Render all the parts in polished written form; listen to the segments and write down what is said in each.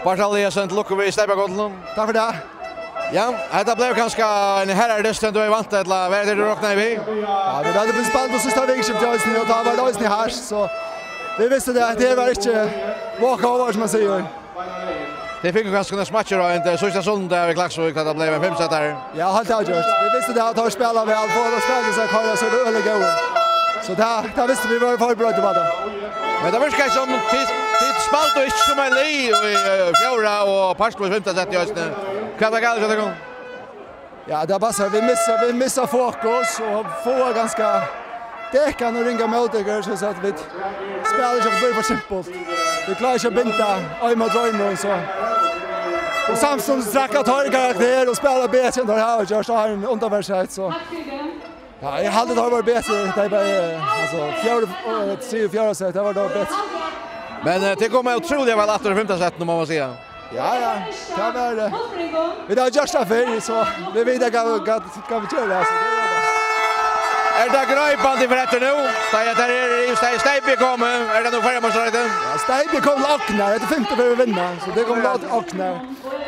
Bartaliasen til lukker vi i Steibergodlen. Takk for det. Ja, det blev ganske en herrelisten du er vant til, hva er det du råkner i vi? Ja, vi hadde blitt spalt på siste vikskift i Øysten, og da var det Øysten i her, så vi visste det var ikke walk-over, som man sier. Det fikk jo ganske nødt matcher, og en sørste sondag i Klaksvik, at det ble en 5-7 her. Ja, helt avgjort. Vi visste det at de spiller vel, for de spiller seg karra, så det er veldig gode. Så det visste vi var forberedt på det. Men det virker som tid spalt og ikke som en li i fjorda og Parslo i 5-7 i Øysten. Hva er det galt for det? Ja, det er bare så vi missar fokus og får ganske dekan och ringa motdegar så att vi spelar inte för simpelt. Vi klarar inte att binda öjma dröjmer så. Och samtidigt sträcka tar karaktär och spela bättre än det här och görs har en underversighet så. Ja, jag hade det har varit bättre. Det är bara alltså fjärde set det var då bättre. Men det kommer otroligt väl efter 15 set nu må man säga. Ja, det var det. Vi har just affair så vi vet att kan vi köra alltså. Er det grøypande for etter nå? Da er det Steipi kommer. Er det noe færre målsrøyden? Ja, Steipi kom til Åkner. Det er 50 for å vinne. Så det kommer til Åkner.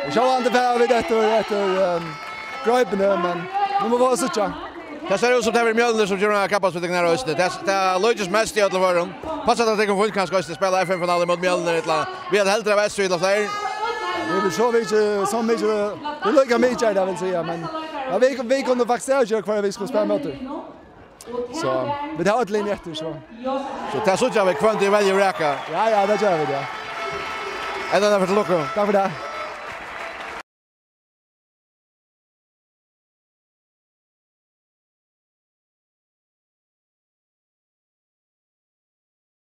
Og så var det færre vidt etter grøypene, men nå må vi også ikke. Det ser ut som det er Mjølner som gjør noen kappet for det knære Østene. Det er løydes mest i alle foran. Passet at det kan få kanskje Østene spille FN-finale mot Mjølner. Vi hadde helt av Østene av flere. Det så vi ikke så mye. Det lykker mye, jeg vil si. Men vi kunne faktisk avgjøre hva vi skulle spille mot det. Så vi har ett linje efter så. Så det så jag vi kvant i väldigt räcka. Ja, det gör vi det. Ända för att lucka. Tack för det.